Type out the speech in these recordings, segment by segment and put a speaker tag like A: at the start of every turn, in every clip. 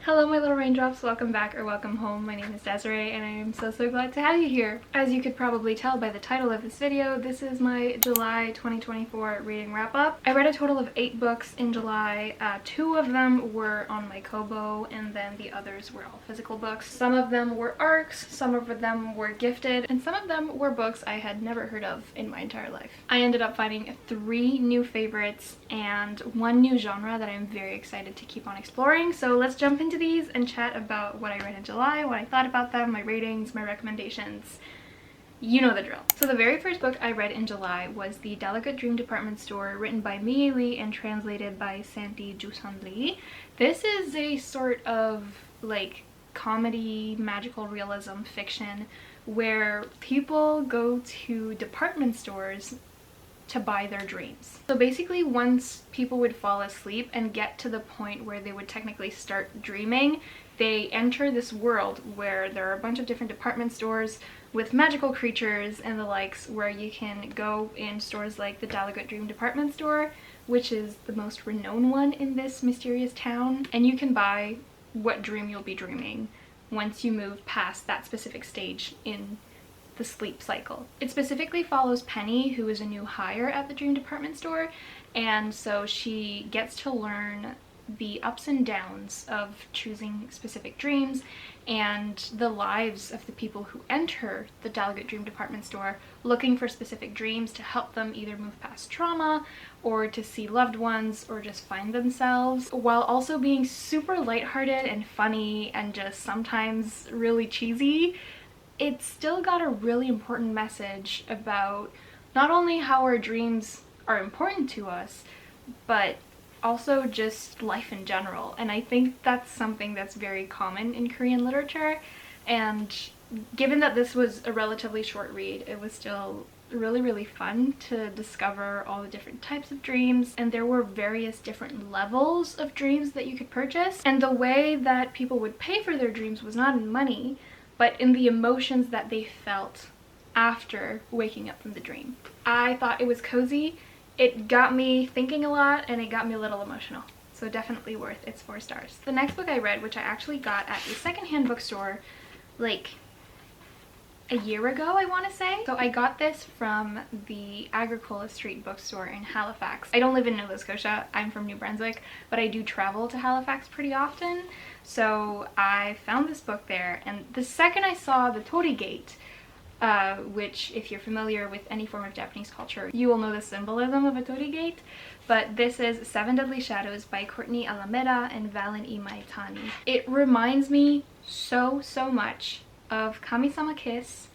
A: Hello my little raindrops, welcome back or welcome home. My name is Desiree and I am so glad to have you here. As you could probably tell by the title of this video, this is my July 2024 reading wrap up. I read a total of 8 books in July. 2 of them were on my Kobo and then the others were all physical books. Some of them were ARCs, some of them were gifted, and some of them were books I had never heard of in my entire life. I ended up finding 3 new favorites and 1 new genre that I'm very excited to keep on exploring. So let's jump into these and chat about what I read in July, what I thought about them, my ratings, my recommendations. You know the drill. So the very first book I read in July was The Delegate Dream Department Store, written by Mie Lee and translated by Santi Jusan Lee. This is a sort of like comedy, magical realism fiction where people go to department stores to buy their dreams. So basically, once people would fall asleep and get to the point where they would technically start dreaming, they enter this world where there are a bunch of different department stores with magical creatures and the likes, where you can go in stores like the Delegate Dream Department Store, which is the most renowned one in this mysterious town, and you can buy what dream you'll be dreaming once you move past that specific stage in the sleep cycle. It specifically follows Penny, who is a new hire at the Dream Department Store, and so she gets to learn the ups and downs of choosing specific dreams and the lives of the people who enter the Delegate Dream Department Store looking for specific dreams to help them either move past trauma or to see loved ones or just find themselves, while also being super lighthearted and funny and just sometimes really cheesy. It's still got a really important message about not only how our dreams are important to us, but also just life in general. And I think that's something that's very common in Korean literature. And given that this was a relatively short read, it was still really fun to discover all the different types of dreams, and there were various different levels of dreams that you could purchase. And the way that people would pay for their dreams was not in money, but in the emotions that they felt after waking up from the dream. I thought it was cozy, it got me thinking a lot, and it got me a little emotional. So definitely worth its 4 stars. The next book I read, which I actually got at a secondhand bookstore like a year ago, I want to say. So I got this from the Agricola Street bookstore in Halifax. I don't live in Nova Scotia, I'm from New Brunswick, but I do travel to Halifax pretty often. So I found this book there, and the second I saw the Delegate, which if you're familiar with any form of Japanese culture, you will know the symbolism of a Delegate, but this is 7 Deadly Shadows by Courtney Alameda and Valen E. Maitani. It reminds me so much of Kami-sama Kiss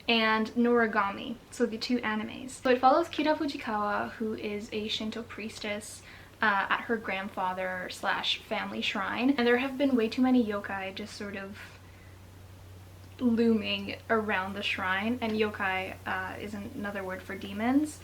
A: and Noragami, so the 2 animes. So it follows Kira Fujikawa, who is a Shinto priestess at her grandfather / family shrine, and there have been way too many yokai just sort of looming around the shrine, and yokai is another word for demons.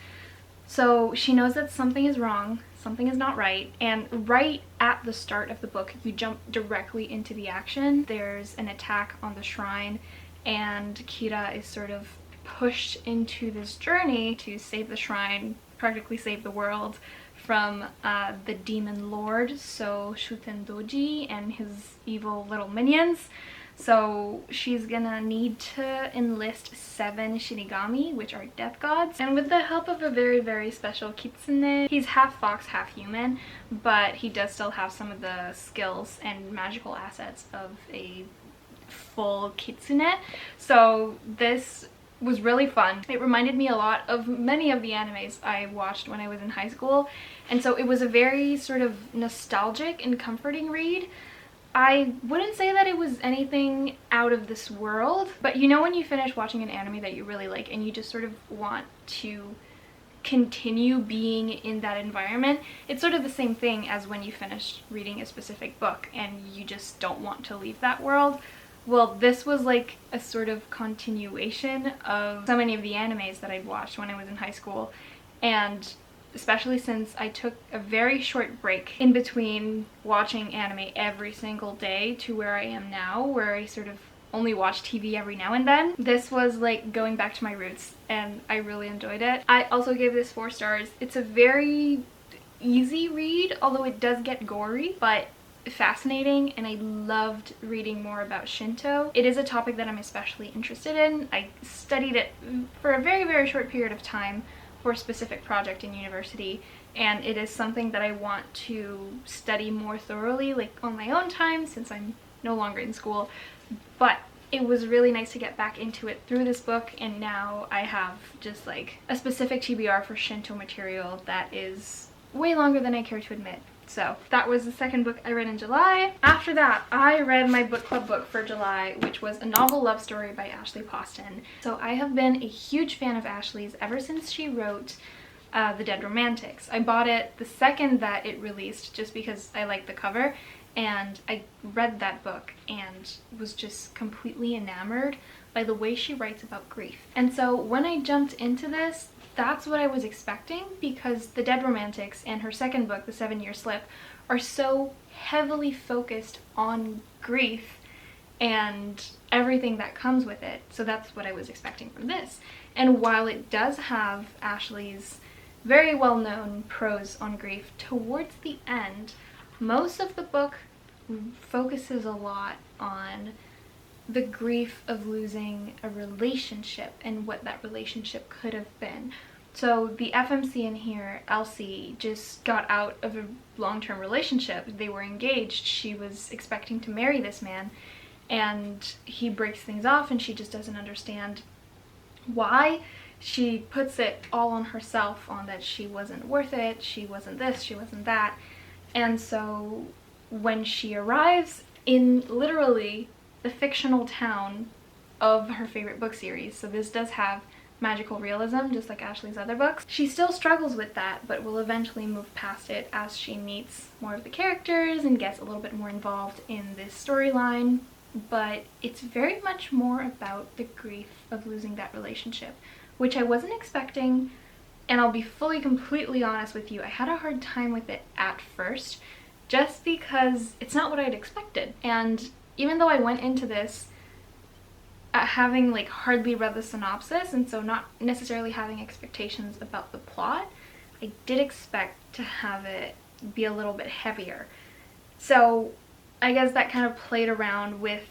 A: So she knows that something is wrong, something is not right, and right at the start of the book you jump directly into the action. There's an attack on the shrine and Kira is sort of pushed into this journey to save the shrine, practically save the world, from the demon lord, so Shuten Doji, and his evil little minions. So she's gonna need to enlist 7 Shinigami, which are death gods, and with the help of a very special kitsune. He's half fox, half human, but he does still have some of the skills and magical assets of a full kitsune. So this was really fun. It reminded me a lot of many of the animes I watched when I was in high school, and so it was a very sort of nostalgic and comforting read. I wouldn't say that it was anything out of this world, but you know when you finish watching an anime that you really like and you just sort of want to continue being in that environment? It's sort of the same thing as when you finish reading a specific book and you just don't want to leave that world. Well, this was like a sort of continuation of so many of the animes that I'd watched when I was in high school, and especially since I took a very short break in between watching anime every single day to where I am now, where I sort of only watch TV every now and then. This was like going back to my roots, and I really enjoyed it. I also gave this 4 stars. It's a very easy read, although it does get gory, but fascinating, and I loved reading more about Shinto. It is a topic that I'm especially interested in. I studied it for a very, very short period of time for a specific project in university, and it is something that I want to study more thoroughly, like on my own time, since I'm no longer in school. But it was really nice to get back into it through this book, and now I have just like a specific TBR for Shinto material that is way longer than I care to admit. So that was the second book I read in July. After that, I read my book club book for July, which was a novel love story by Ashley Poston. So I have been a huge fan of Ashley's ever since she wrote The Dead Romantics. I bought it the second that it released just because I liked the cover, and I read that book and was just completely enamored by the way she writes about grief. And so when I jumped into this, that's what I was expecting, because The Dead Romantics and her second book, The 7-Year Slip, are so heavily focused on grief and everything that comes with it. So that's what I was expecting from this. And while it does have Ashley's very well-known prose on grief towards the end, most of the book focuses a lot on the grief of losing a relationship and what that relationship could have been. So the FMC in here, Elsie, just got out of a long-term relationship. They were engaged. She was expecting to marry this man, and he breaks things off, and she just doesn't understand why. She puts it all on herself, on that she wasn't worth it, she wasn't this, she wasn't that. And so when she arrives in literally the fictional town of her favorite book series, so this does have magical realism just like Ashley's other books, she still struggles with that, but will eventually move past it as she meets more of the characters and gets a little bit more involved in this storyline. But it's very much more about the grief of losing that relationship, which I wasn't expecting. And I'll be completely honest with you, I had a hard time with it at first, just because it's not what I'd expected. And even though I went into this having like hardly read the synopsis, and so not necessarily having expectations about the plot, I did expect to have it be a little bit heavier. So I guess that kind of played around with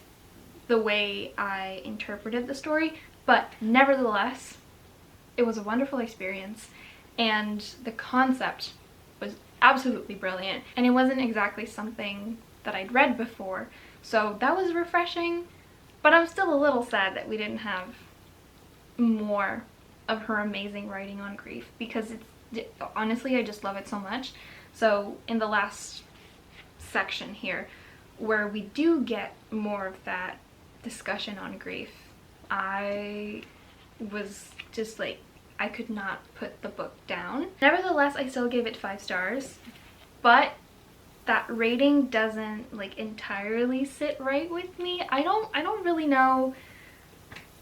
A: the way I interpreted the story, but nevertheless, it was a wonderful experience, and the concept was absolutely brilliant, and it wasn't exactly something that I'd read before, so that was refreshing. But I'm still a little sad that we didn't have more of her amazing writing on grief, because honestly, I just love it so much. So in the last section here, where we do get more of that discussion on grief, I was just like, I could not put the book down. Nevertheless, I still gave it 5 stars, but that rating doesn't like entirely sit right with me. I don't really know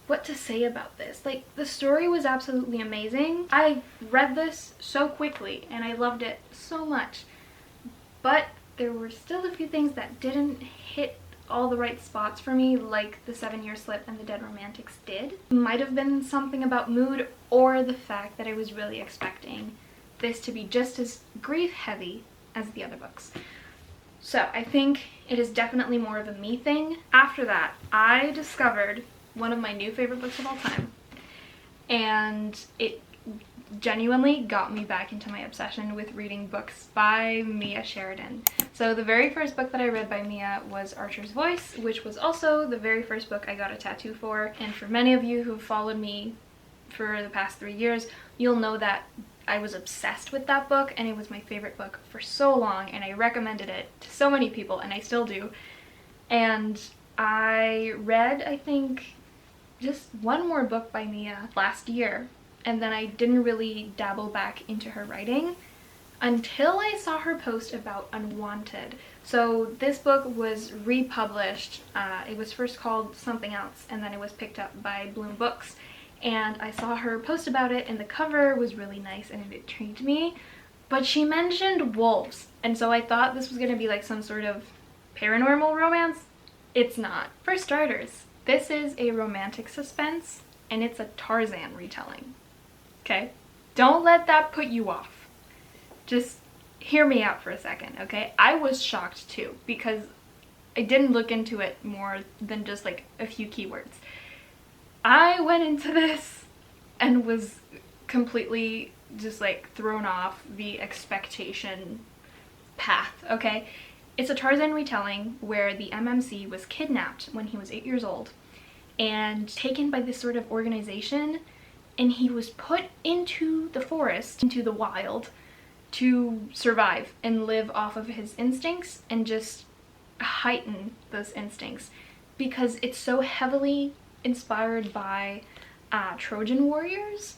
A: what to say about this. Like, the story was absolutely amazing. I read this so quickly and I loved it so much, but there were still a few things that didn't hit all the right spots for me, like The 7-Year Slip and The Dead Romantics did. Might have been something about mood, or the fact that I was really expecting this to be just as grief heavy as the other books. So I think it is definitely more of a me thing. After that, I discovered one of my new favorite books of all time, and it genuinely got me back into my obsession with reading books by Mia Sheridan. So the very first book that I read by Mia was Archer's Voice, which was also the very first book I got a tattoo for. And for many of you who've followed me for the past 3 years, you'll know that I was obsessed with that book, and it was my favorite book for so long, and I recommended it to so many people, and I still do. And I read, I think, just one more book by Mia last year, and then I didn't really dabble back into her writing until I saw her post about Unwanted. So this book was republished. It was first called something else, and then it was picked up by Bloom Books. And I saw her post about it, and the cover was really nice and it intrigued me. But she mentioned wolves, and so I thought this was going to be like some sort of paranormal romance. It's not. For starters, this is a romantic suspense, and it's a Tarzan retelling. Okay? Don't let that put you off. Just hear me out for a second, okay? I was shocked too, because I didn't look into it more than just like a few keywords. I went into this and was completely just like thrown off the expectation path, okay? It's a Tarzan retelling where the MMC was kidnapped when he was 8 years old and taken by this sort of organization, and he was put into the forest, into the wild, to survive and live off of his instincts and just heighten those instincts, because it's so heavily inspired by Trojan warriors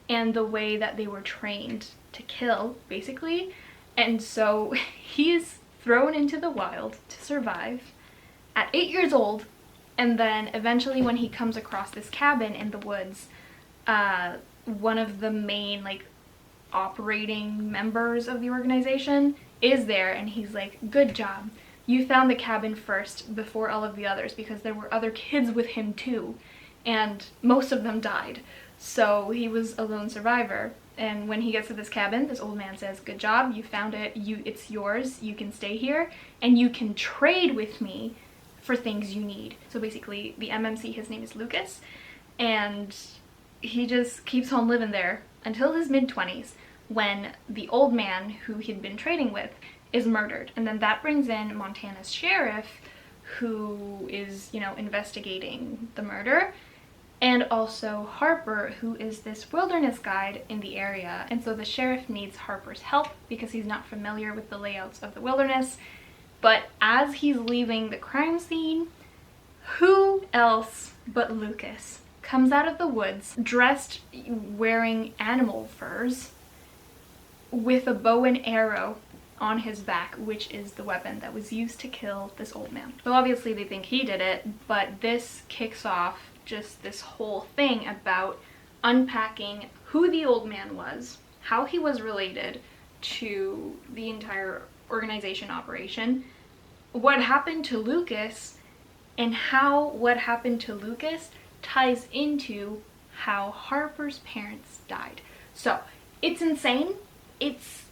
A: and the way that they were trained to kill, basically. And so he is thrown into the wild to survive at 8 years old, and then eventually when he comes across this cabin in the woods, one of the main like operating members of the organization is there, and he's like, good job, you found the cabin first before all of the others, because there were other kids with him too, and most of them died, so he was a lone survivor. And when he gets to this cabin, this old man says, good job, you found it, it's yours, you can stay here, and you can trade with me for things you need. So basically, the MMC, his name is Lucas, and he just keeps on living there until his mid-20s, when the old man who he'd been trading with is murdered. And then that brings in Montana's sheriff, who is, you know, investigating the murder, and also Harper, who is this wilderness guide in the area. And so the sheriff needs Harper's help because he's not familiar with the layouts of the wilderness. But as he's leaving the crime scene, who else but Lucas comes out of the woods dressed, wearing animal furs, with a bow and arrow on his back, which is the weapon that was used to kill this old man. So obviously they think he did it, but this kicks off just this whole thing about unpacking who the old man was, how he was related to the entire organization operation, what happened to Lucas, and how what happened to Lucas ties into how Harper's parents died. So it's insane. It's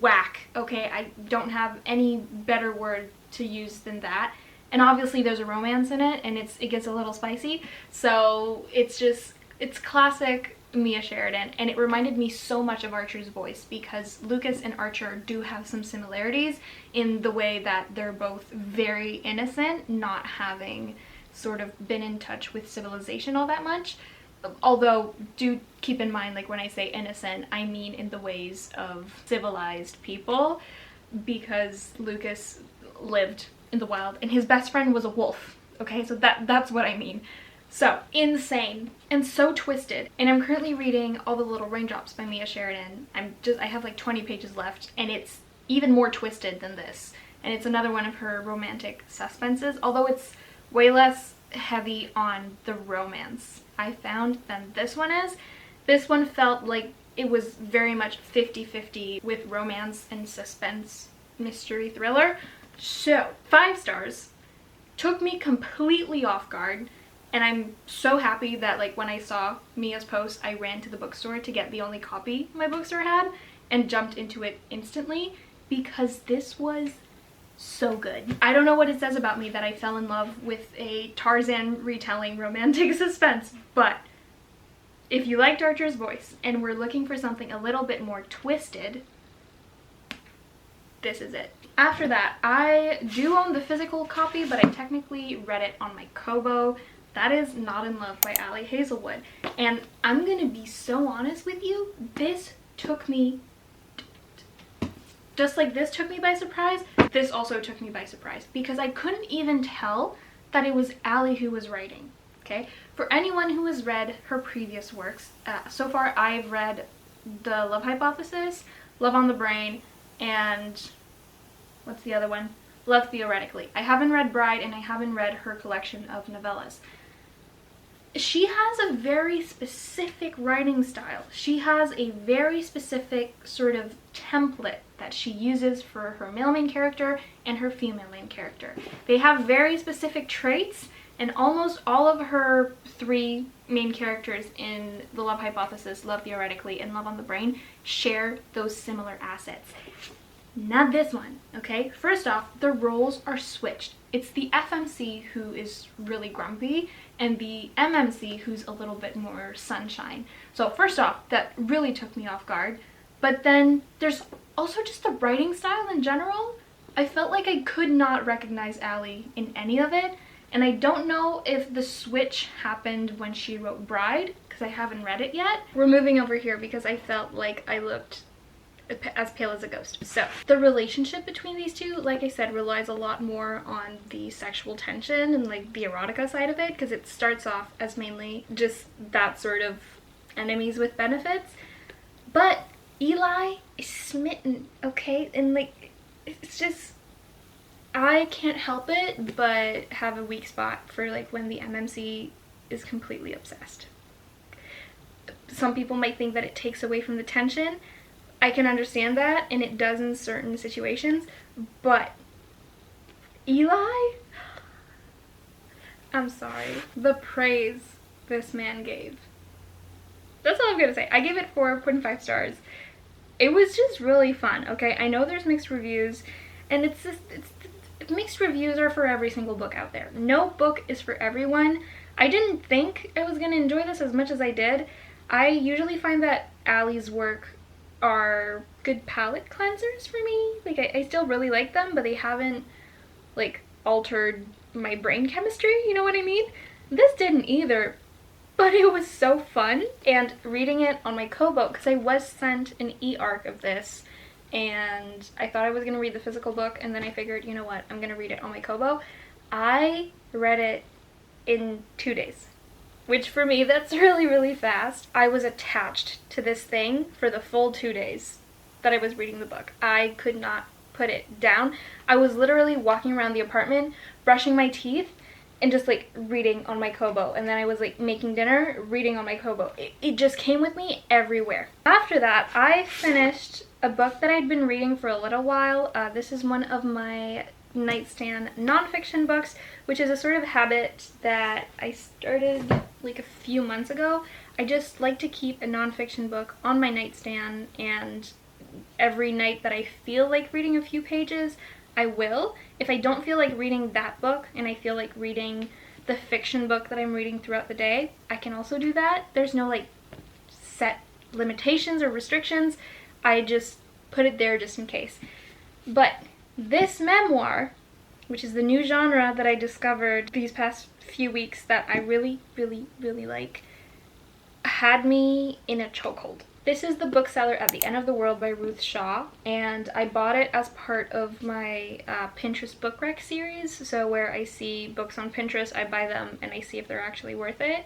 A: whack, okay? I don't have any better word to use than that. And obviously there's a romance in it, and it gets a little spicy. So it's classic Mia Sheridan, and it reminded me so much of Archer's Voice, because Lucas and Archer do have some similarities in the way that they're both very innocent, not having sort of been in touch with civilization all that much. Although, do keep in mind, like when I say innocent, I mean in the ways of civilized people, because Lucas lived in the wild and his best friend was a wolf, okay? So that's what I mean. So, insane and so twisted. And I'm currently reading All the Little Raindrops by Mia Sheridan. I have like 20 pages left, and it's even more twisted than this. And it's another one of her romantic suspenses, although it's way less heavy on the romance, I found, than this one is. This one felt like it was very much 50-50 with romance and suspense mystery thriller. So, 5 stars. Took me completely off guard, and I'm so happy that like when I saw Mia's post, I ran to the bookstore to get the only copy my bookstore had and jumped into it instantly, because this was so good. I don't know what it says about me that I fell in love with a Tarzan retelling romantic suspense, but if you liked Archer's Voice and were looking for something a little bit more twisted, this is it. After that, I do own the physical copy, but I technically read it on my Kobo. That is Not in Love by Ali Hazelwood. And I'm gonna be so honest with you, this took me, just like this took me by surprise, this also took me by surprise, because I couldn't even tell that it was Ali who was writing, okay? For anyone who has read her previous works, so far I've read The Love Hypothesis, Love on the Brain, and what's the other one? Love Theoretically. I haven't read Bride, and I haven't read her collection of novellas. She has a very specific writing style. She has a very specific sort of template that she uses for her male main character and her female main character. They have very specific traits and almost all of her 3 main characters in The Love Hypothesis, Love Theoretically, and Love on the Brain share those similar assets. Not this one, okay? First off, the roles are switched. It's the FMC who is really grumpy and the MMC who's a little bit more sunshine. So first off, that really took me off guard. But then there's also just the writing style in general. I felt like I could not recognize Allie in any of it. And I don't know if the switch happened when she wrote Bride, because I haven't read it yet. We're moving over here because I felt like I looked as pale as a ghost. So the relationship between these two, like I said, relies a lot more on the sexual tension and like the erotica side of it, because it starts off as mainly just that sort of enemies with benefits. But Eli is smitten, okay? And like, it's just, I can't help it but have a weak spot for like when the MMC is completely obsessed. Some people might think that it takes away from the tension. I can understand that, and it does in certain situations, but Eli? I'm sorry. The praise this man gave. That's all I'm gonna say. I gave it 4.5 stars. It was just really fun, okay? I know there's mixed reviews, and mixed reviews are for every single book out there. No book is for everyone. I didn't think I was gonna enjoy this as much as I did. I usually find that Allie's work are good palate cleansers for me. Like, I still really like them, but they haven't, like, altered my brain chemistry, you know what I mean? This didn't either, but it was so fun. And reading it on my Kobo, because I was sent an e-arc of this, and I thought I was going to read the physical book, and then I figured, you know what, I'm going to read it on my Kobo. I read it in 2 days. Which for me, that's really, really fast. I was attached to this thing for the full 2 days that I was reading the book. I could not put it down. I was literally walking around the apartment, brushing my teeth, and just like reading on my Kobo. And then I was like making dinner, reading on my Kobo. It just came with me everywhere. After that, I finished a book that I'd been reading for a little while. This is one of my nightstand nonfiction books, which is a sort of habit that I started like a few months ago. I just like to keep a nonfiction book on my nightstand, and every night that I feel like reading a few pages, I will. If I don't feel like reading that book and I feel like reading the fiction book that I'm reading throughout the day, I can also do that. There's no like set limitations or restrictions. I just put it there just in case. But this memoir, which is the new genre that I discovered these past few weeks that I really, really, really like, had me in a chokehold. This is The Bookseller at the End of the World by Ruth Shaw, and I bought it as part of my Pinterest book rec series. So where I see books on Pinterest, I buy them and I see if they're actually worth it.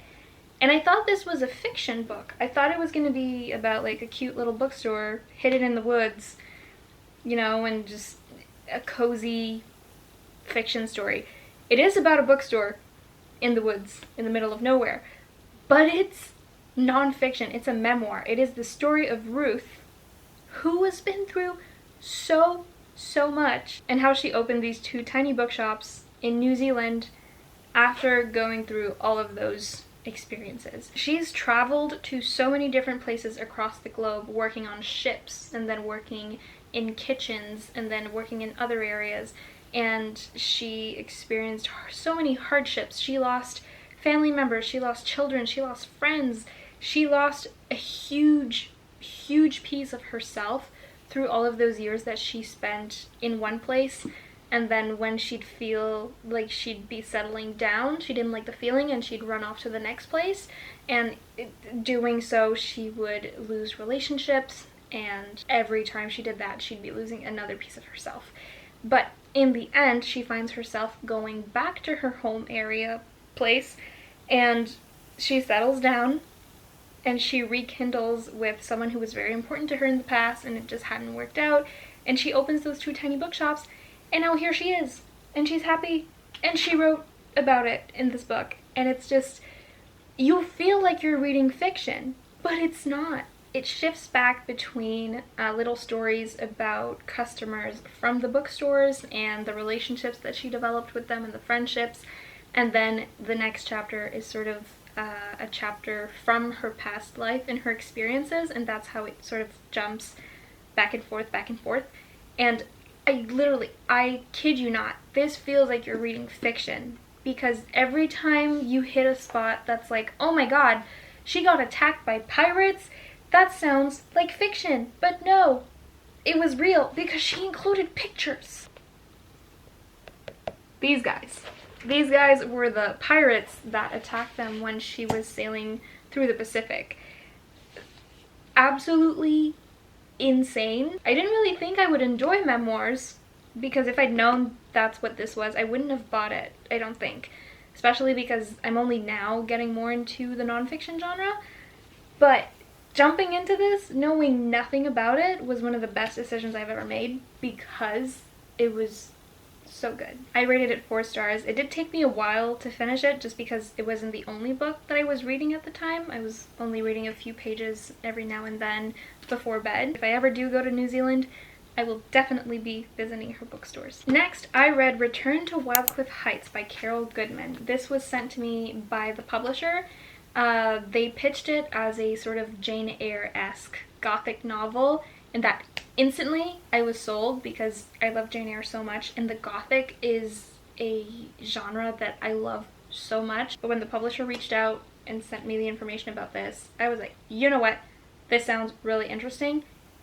A: And I thought this was a fiction book. I thought it was going to be about like a cute little bookstore hidden in the woods, you know, and just a cozy fiction story. It is about a bookstore in the woods in the middle of nowhere, but it's nonfiction. It's a memoir. It is the story of Ruth, who has been through so much, and how she opened these 2 tiny bookshops in New Zealand after going through all of those experiences. She's traveled to so many different places across the globe, working on ships and then working in kitchens and then working in other areas, and she experienced so many hardships. She lost family members, she lost children, she lost friends, she lost a huge piece of herself through all of those years that she spent in one place. And then when she'd feel like she'd be settling down, she didn't like the feeling and she'd run off to the next place, and doing so she would lose relationships, and every time she did that she'd be losing another piece of herself. But in the end, she finds herself going back to her home area place, and she settles down and she rekindles with someone who was very important to her in the past, and it just hadn't worked out, and she opens those 2 tiny bookshops, and now here she is, and she's happy, and she wrote about it in this book. And it's just, you feel like you're reading fiction, but it's not. It shifts back between little stories about customers from the bookstores and the relationships that she developed with them and the friendships, and then the next chapter is sort of a chapter from her past life and her experiences, and that's how it sort of jumps back and forth, back and forth. And I kid you not, this feels like you're reading fiction, because every time you hit a spot that's like, oh my god, she got attacked by pirates, that sounds like fiction. But no, it was real because she included pictures. These guys were the pirates that attacked them when she was sailing through the Pacific. Absolutely insane. I didn't really think I would enjoy memoirs, because if I'd known that's what this was, I wouldn't have bought it, I don't think. Especially because I'm only now getting more into the nonfiction genre. But jumping into this, knowing nothing about it, was one of the best decisions I've ever made, because it was so good. I rated it 4 stars. It did take me a while to finish it, just because it wasn't the only book that I was reading at the time. I was only reading a few pages every now and then before bed. If I ever do go to New Zealand, I will definitely be visiting her bookstores. Next, I read Return to Wildcliff Heights by Carol Goodman. This was sent to me by the publisher. They pitched it as a sort of Jane Eyre-esque gothic novel, and that instantly I was sold, because I love Jane Eyre so much, and the gothic is a genre that I love so much. But when the publisher reached out and sent me the information about this, I was like, you know what? This sounds really interesting.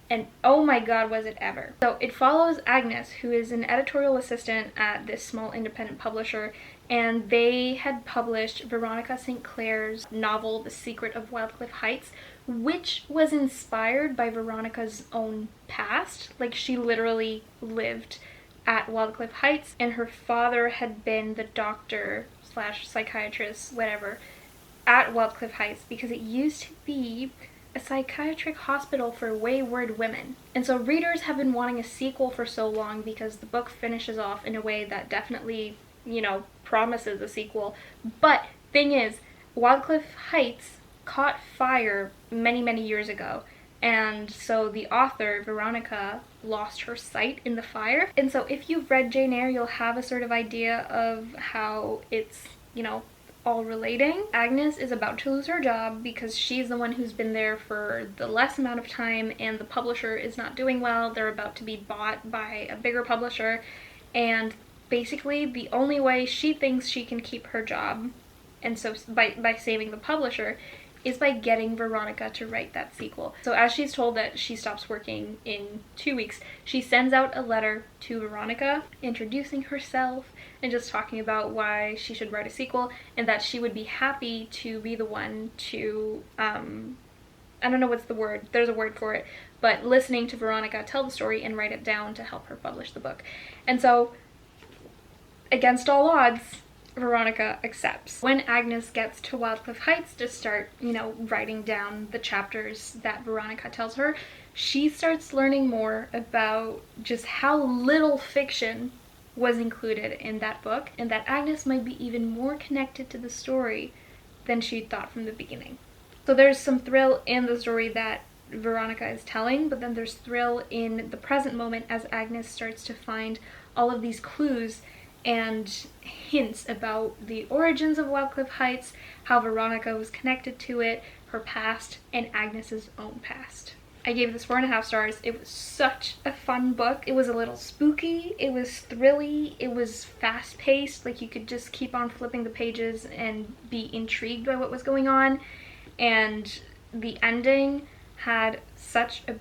A: And oh my god, was it ever. So it follows Agnes, who is an editorial assistant at this small independent publisher, and they had published Veronica St. Clair's novel, The Secret of Wildcliff Heights, which was inspired by Veronica's own past. Like, she literally lived at Wildcliff Heights, and her father had been the doctor slash psychiatrist, whatever, at Wildcliff Heights, because it used to be a psychiatric hospital for wayward women. And so readers have been wanting a sequel for so long, because the book finishes off in a way that definitely, you know, promises a sequel. But thing is, Wildcliff Heights caught fire many years ago, and so the author, Veronica, lost her sight in the fire. And so if you've read Jane Eyre, you'll have a sort of idea of how it's, you know, all relating. Agnes is about to lose her job because she's the one who's been there for the less amount of time, and the publisher is not doing well. They're about to be bought by a bigger publisher, and basically the only way she thinks she can keep her job, and so by saving the publisher, is by getting Veronica to write that sequel. So as she's told that she stops working in 2 weeks, she sends out a letter to Veronica introducing herself and just talking about why she should write a sequel, and that she would be happy to be the one to, I don't know what's the word, there's a word for it, but listening to Veronica tell the story and write it down to help her publish the book. And so, against all odds, Veronica accepts. When Agnes gets to Wildcliff Heights to start, you know, writing down the chapters that Veronica tells her, she starts learning more about just how little fiction was included in that book, and that Agnes might be even more connected to the story than she thought from the beginning. So there's some thrill in the story that Veronica is telling, but then there's thrill in the present moment as Agnes starts to find all of these clues and hints about the origins of Wildcliff Heights, how Veronica was connected to it, her past, and Agnes's own past. I gave this 4.5 stars. It was such a fun book. It was a little spooky, it was thrilly, it was fast-paced, like you could just keep on flipping the pages and be intrigued by what was going on, and the ending had such a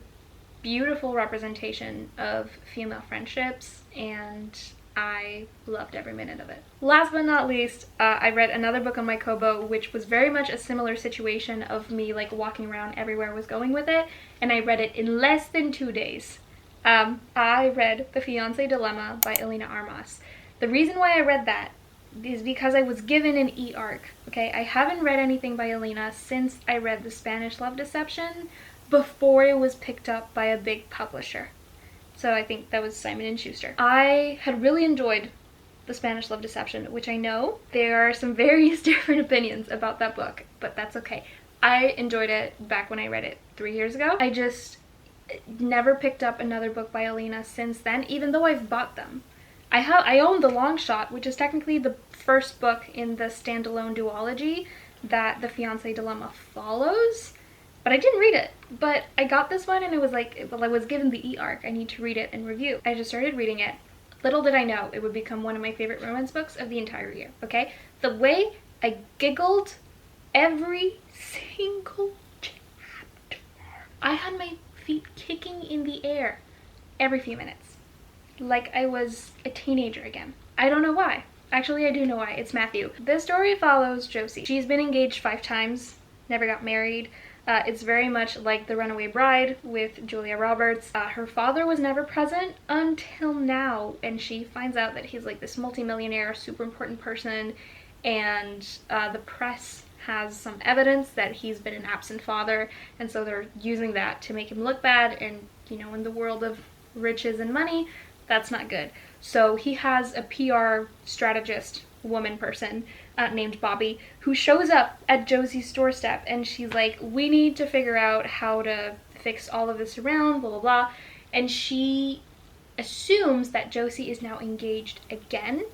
A: beautiful representation of female friendships, and I loved every minute of it. Last but not least, I read another book on my Kobo, which was very much a similar situation of me like walking around everywhere I was going with it, and I read it in less than 2 days. I read The Fiance Dilemma by Elena Armas. The reason why I read that is because I was given an e-arc, okay? I haven't read anything by Elena since I read The Spanish Love Deception before it was picked up by a big publisher. So I think that was Simon & Schuster. I had really enjoyed The Spanish Love Deception, which I know there are some various different opinions about that book, but that's okay. I enjoyed it back when I read it 3 years ago. I just never picked up another book by Elena since then, even though I've bought them. I own The Long Shot, which is technically the first book in the standalone duology that the Fiance Dilemma follows, but I didn't read it. But I got this one and it was like, well, I was given the e-arc, I need to read it and review. I just started reading it. Little did I know it would become one of my favorite romance books of the entire year, okay? The way I giggled every single chapter. I had my feet kicking in the air every few minutes, like I was a teenager again. I don't know why. Actually, I do know why. It's Matthew. This story follows Josie. She's been engaged 5 times, never got married. It's very much like The Runaway Bride with Julia Roberts. Her father was never present until now, and she finds out that he's like this multimillionaire, super important person, and the press has some evidence that he's been an absent father, and so they're using that to make him look bad, and you know, in the world of riches and money, that's not good. So he has a PR strategist woman person named Bobby who shows up at Josie's doorstep, and she's like, we need to figure out how to fix all of this around, blah blah blah, and she assumes that Josie is now engaged again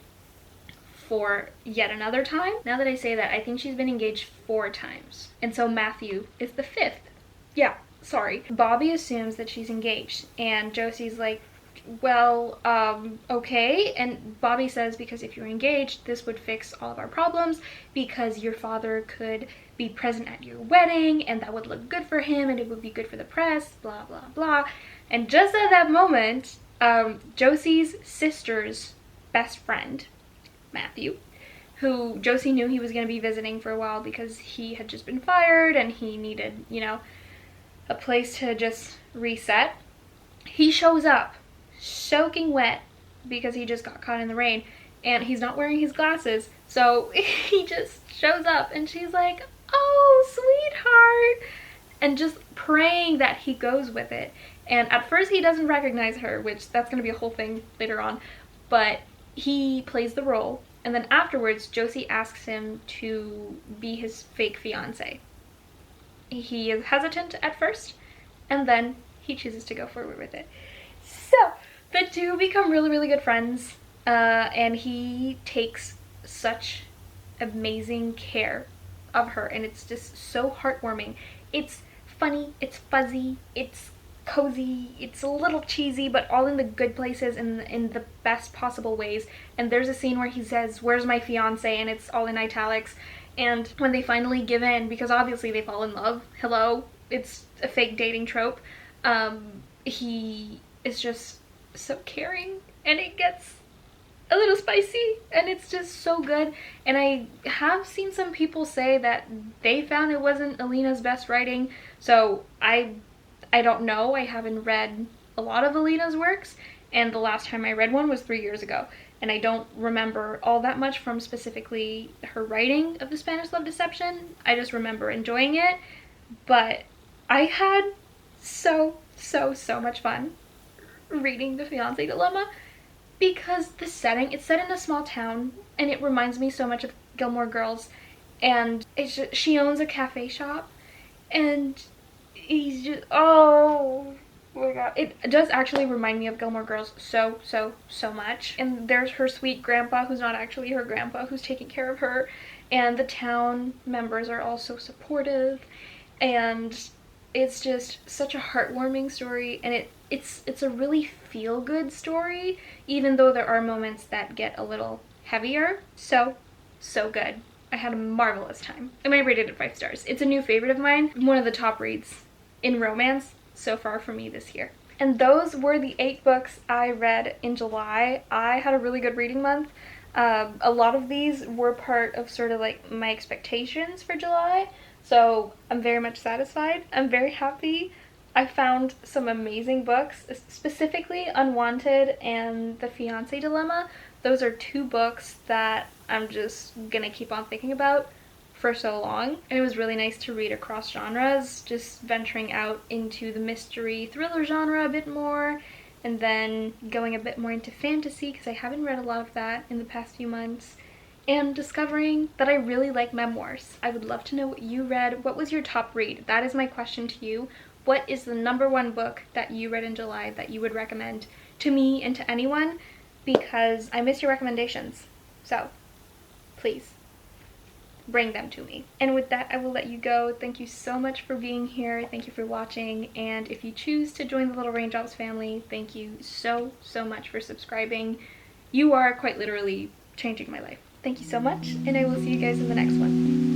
A: for yet another time. Now that I say that, I think she's been engaged 4 times, and so Matthew is the 5th. Yeah, sorry. Bobby assumes that she's engaged, and Josie's like, well, okay. And Bobby says, because if you're engaged, this would fix all of our problems, because your father could be present at your wedding, and that would look good for him, and it would be good for the press, blah, blah, blah. And just at that moment, Josie's sister's best friend, Matthew, who Josie knew he was going to be visiting for a while because he had just been fired, and he needed, you know, a place to just reset. He shows up soaking wet because he just got caught in the rain, and he's not wearing his glasses, so he just shows up, and she's like, oh sweetheart, and just praying that he goes with it. And at first he doesn't recognize her, which that's going to be a whole thing later on, but he plays the role, and then afterwards Josie asks him to be his fake fiance. He is hesitant at first, and then he chooses to go forward with it. So the two become really, really good friends, and he takes such amazing care of her, and it's just so heartwarming. It's funny, it's fuzzy, it's cozy, it's a little cheesy, but all in the good places and in the best possible ways. And there's a scene where he says, where's my fiance, and it's all in italics. And when they finally give in, because obviously they fall in love, hello, it's a fake dating trope, he is just so caring, and it gets a little spicy, and it's just so good. And I have seen some people say that they found it wasn't Alina's best writing, so I don't know. I haven't read a lot of Alina's works, and the last time I read one was 3 years ago, and I don't remember all that much from specifically her writing of the Spanish Love Deception. I just remember enjoying it, but I had so much fun reading The Fiance Dilemma, because the setting, it's set in a small town, and it reminds me so much of Gilmore Girls, and it's just, she owns a cafe shop, and he's just, oh my god, it does actually remind me of Gilmore Girls so much. And there's her sweet grandpa, who's not actually her grandpa, who's taking care of her, and the town members are also supportive, and it's just such a heartwarming story, and it's a really feel-good story, even though there are moments that get a little heavier. So good. I had a marvelous time. I might rate it at 5 stars. It's a new favorite of mine. One of the top reads in romance so far for me this year. And those were the 8 books I read in July. I had a really good reading month. A lot of these were part of sort of like my expectations for July, so I'm very much satisfied. I'm very happy. I found some amazing books, specifically Unwanted and The Fiance Dilemma. Those are 2 books that I'm just gonna keep on thinking about for so long. And it was really nice to read across genres, just venturing out into the mystery thriller genre a bit more, and then going a bit more into fantasy, because I haven't read a lot of that in the past few months, and discovering that I really like memoirs. I would love to know what you read. What was your top read? That is my question to you. What is the #1 book that you read in July that you would recommend to me and to anyone? because I miss your recommendations. So please bring them to me. And with that, I will let you go. Thank you so much for being here. Thank you for watching. And if you choose to join the Little Raindrops family, thank you so much for subscribing. You are quite literally changing my life. Thank you so much, and I will see you guys in the next one.